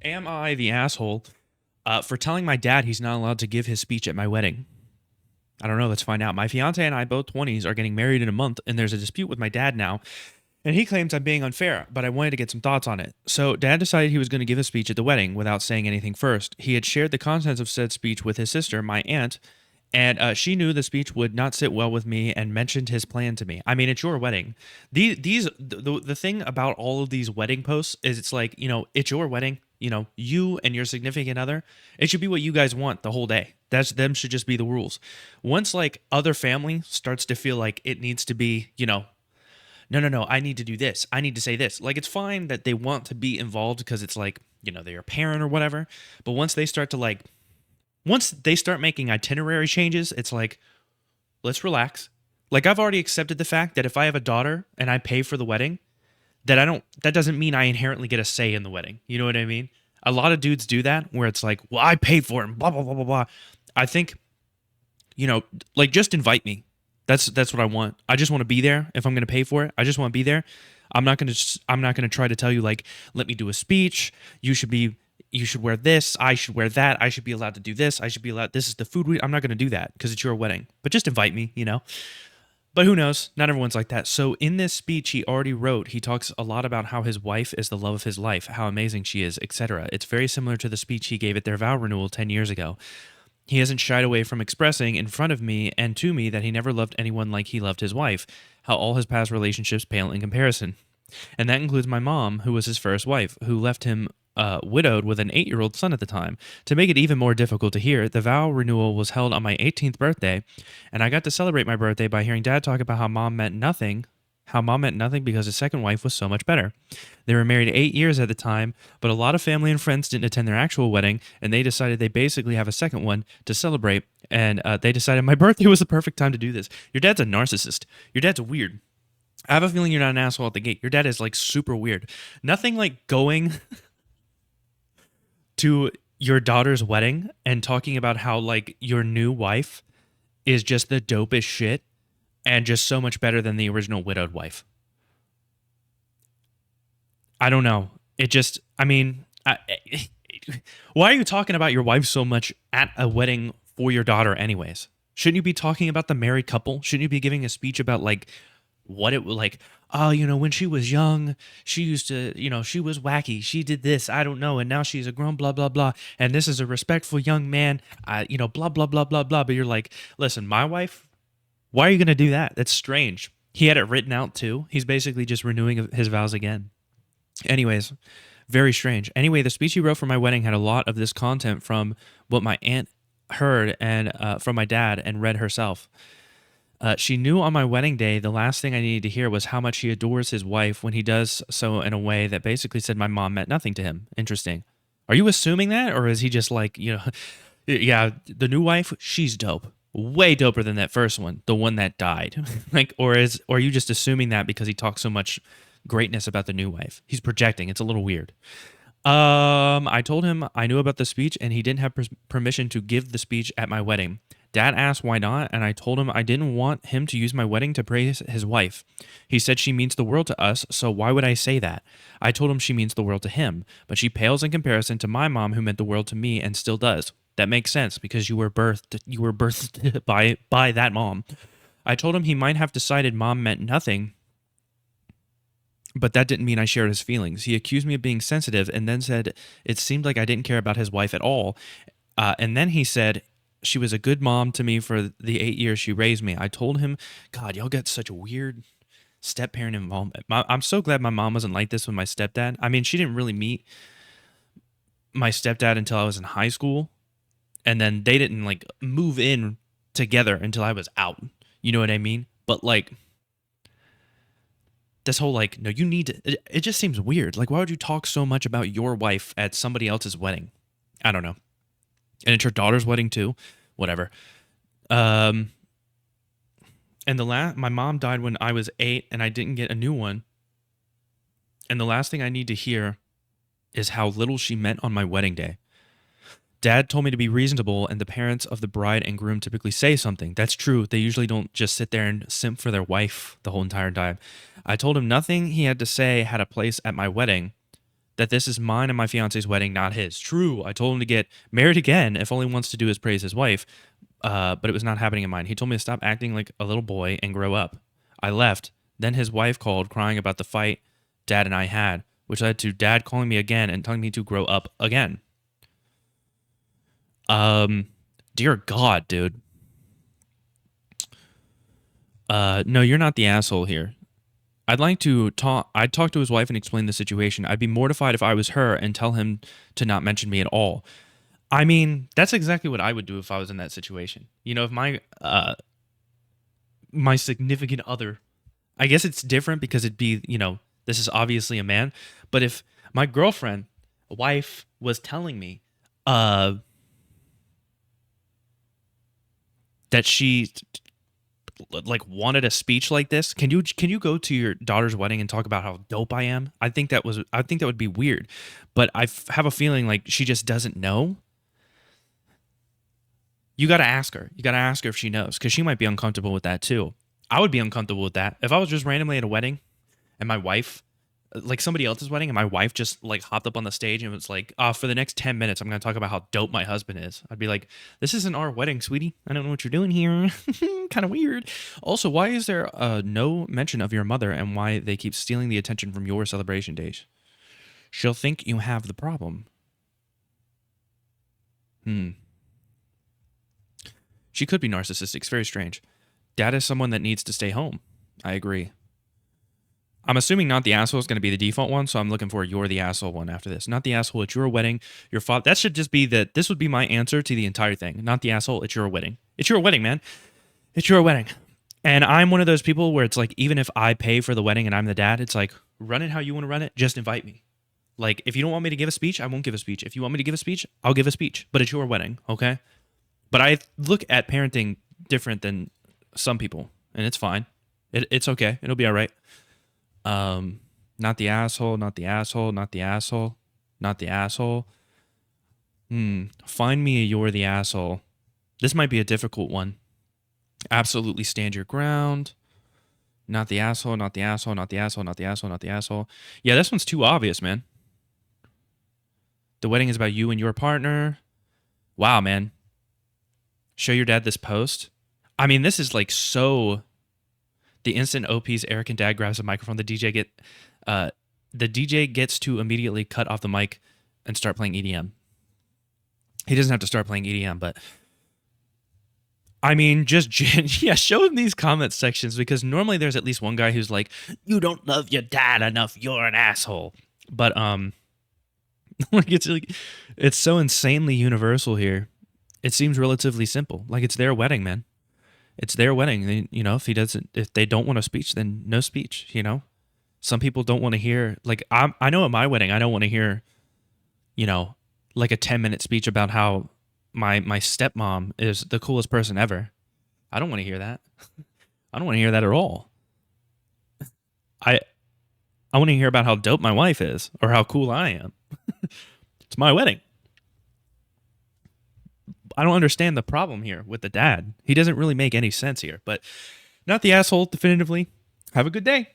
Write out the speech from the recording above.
Am I the asshole for telling my dad he's not allowed to give his speech at my wedding? I don't know. Let's find out. My fiance and I, both 20s, are getting married in a month, and there's a dispute with my dad now. And he claims I'm being unfair, but I wanted to get some thoughts on it. So, Dad decided he was going to give a speech at the wedding without saying anything first. He had shared the contents of said speech with his sister, my aunt, and she knew the speech would not sit well with me and mentioned his plan to me. I mean, it's your wedding. The thing about all of these wedding posts is it's like, it's your wedding. You and your significant other, it should be what you guys want the whole day. That's them should just be the rules. Once like other family starts to feel like it needs to be, no, no, no, I need to do this. I need to say this. Like, it's fine that they want to be involved because it's like, they're a parent or whatever. But once they start making itinerary changes, it's like, let's relax. Like, I've already accepted the fact that if I have a daughter and I pay for the wedding, that doesn't mean I inherently get a say in the wedding. You know what I mean? A lot of dudes do that where it's like, well, I paid for it and blah, blah, blah, blah, blah. I think, like, just invite me. That's what I want. I just want to be there. If I'm going to pay for it, I just want to be there. I'm not going to try to tell you like, let me do a speech. You should wear this. I should wear that. I should be allowed to do this. I should be allowed. This is the food. I'm not going to do that because it's your wedding. But just invite me. But who knows? Not everyone's like that. So in this speech he already wrote, he talks a lot about how his wife is the love of his life, how amazing she is, etc. It's very similar to the speech he gave at their vow renewal 10 years ago. He hasn't shied away from expressing in front of me and to me that he never loved anyone like he loved his wife, how all his past relationships pale in comparison. And that includes my mom, who was his first wife, who left him widowed with an 8-year-old son at the time. To make it even more difficult to hear, the vow renewal was held on my 18th birthday, and I got to celebrate my birthday by hearing Dad talk about how mom meant nothing because his second wife was so much better. They were married 8 years at the time, but a lot of family and friends didn't attend their actual wedding, and they decided they basically have a second one to celebrate, and they decided my birthday was the perfect time to do this. Your dad's a narcissist. Your dad's weird. I have a feeling you're not an asshole at the gate. Your dad is like super weird. Nothing like going to your daughter's wedding and talking about how like your new wife is just the dopest shit and just so much better than the original widowed wife. I don't know. It just, I mean, why are you talking about your wife so much at a wedding for your daughter, anyways? Shouldn't you be talking about the married couple? Shouldn't you be giving a speech about like what it was like? Oh, when she was young, she used to, she was wacky. She did this, I don't know, and now she's a grown, blah blah blah. And this is a respectful young man, blah blah blah blah blah. But you're like, listen, my wife. Why are you gonna do that? That's strange. He had it written out too. He's basically just renewing his vows again. Anyways, very strange. Anyway, the speech he wrote for my wedding had a lot of this content from what my aunt heard and from my dad and read herself. She knew on my wedding day the last thing I needed to hear was how much he adores his wife when he does so in a way that basically said my mom meant nothing to him. Interesting. Are you assuming that, or is he just like, yeah, the new wife, she's dope. Way doper than that first one, the one that died. Like, or are you just assuming that because he talks so much greatness about the new wife? He's projecting. It's a little weird. I told him I knew about the speech and he didn't have permission to give the speech at my wedding. Dad asked why not, and I told him I didn't want him to use my wedding to praise his wife. He said she means the world to us, so why would I say that? I told him she means the world to him, but she pales in comparison to my mom who meant the world to me and still does. That makes sense because you were birthed by that mom. I told him he might have decided mom meant nothing, but that didn't mean I shared his feelings. He accused me of being sensitive and then said it seemed like I didn't care about his wife at all. And then he said she was a good mom to me for the 8 years she raised me. I told him, God, y'all got such a weird step parent involvement. I'm so glad my mom wasn't like this with my stepdad. I mean, she didn't really meet my stepdad until I was in high school. And then they didn't like move in together until I was out. You know what I mean? But like, this whole like, no, you need to, it just seems weird. Like, why would you talk so much about your wife at somebody else's wedding? I don't know. And it's your daughter's wedding too. Whatever. And my mom died when I was 8 and I didn't get a new one. And the last thing I need to hear is how little she meant on my wedding day. Dad told me to be reasonable, and the parents of the bride and groom typically say something. That's true. They usually don't just sit there and simp for their wife the whole entire time. I told him nothing he had to say had a place at my wedding. that this is mine and my fiance's wedding, not his. True, I told him to get married again if all he wants to do is praise his wife, but it was not happening in mine. He told me to stop acting like a little boy and grow up. I left. Then his wife called, crying about the fight Dad and I had, which led to Dad calling me again and telling me to grow up again. Dear God, dude. No, you're not the asshole here. I'd talk to his wife and explain the situation. I'd be mortified if I was her and tell him to not mention me at all. I mean, that's exactly what I would do if I was in that situation. You know, if my significant other, I guess it's different because it'd be, this is obviously a man, but if my girlfriend, wife was telling me that she like wanted a speech like this, can you go to your daughter's wedding and talk about how dope I am? I think that would be weird, but have a feeling like she just doesn't know. You got to ask her. You got to ask her if she knows, because she might be uncomfortable with that too. I would be uncomfortable with that if I was just randomly at a wedding and my wife, like somebody else's wedding, and my wife just like hopped up on the stage and was like, for the next 10 minutes, I'm going to talk about how dope my husband is. I'd be like, this isn't our wedding, sweetie. I don't know what you're doing here. Kind of weird. Also, why is there no mention of your mother and why they keep stealing the attention from your celebration days? She'll think you have the problem. She could be narcissistic. It's very strange. Dad is someone that needs to stay home. I agree. I'm assuming not the asshole is going to be the default one, so I'm looking for you're the asshole one after this. Not the asshole, it's your wedding. Your father. That should just be this would be my answer to the entire thing. Not the asshole, it's your wedding. It's your wedding, man. It's your wedding. And I'm one of those people where it's like, even if I pay for the wedding and I'm the dad, it's like, run it how you want to run it. Just invite me. Like, if you don't want me to give a speech, I won't give a speech. If you want me to give a speech, I'll give a speech. But it's your wedding, okay? But I look at parenting different than some people, and it's fine. It's okay. It'll be all right. Not the asshole, not the asshole, not the asshole, not the asshole. Find me a you're the asshole. This might be a difficult one. Absolutely stand your ground. Not the asshole, not the asshole, not the asshole, not the asshole, not the asshole. Yeah, this one's too obvious, man. The wedding is about you and your partner. Wow, man. Show your dad this post. I mean, this is like so. The instant OP's Eric and Dad grabs a microphone, the DJ gets to immediately cut off the mic and start playing EDM. He doesn't have to start playing EDM, but I mean, show him these comment sections, because normally there's at least one guy who's like, "You don't love your dad enough. You're an asshole." But it's so insanely universal here. It seems relatively simple. Like, it's their wedding, man. It's their wedding. If they don't want a speech, then no speech, Some people don't want to hear, like, I know at my wedding, I don't want to hear, like a 10-minute speech about how my stepmom is the coolest person ever. I don't want to hear that. I don't want to hear that at all. I want to hear about how dope my wife is or how cool I am. It's my wedding. I don't understand the problem here with the dad. He doesn't really make any sense here, but not the asshole, definitively. Have a good day.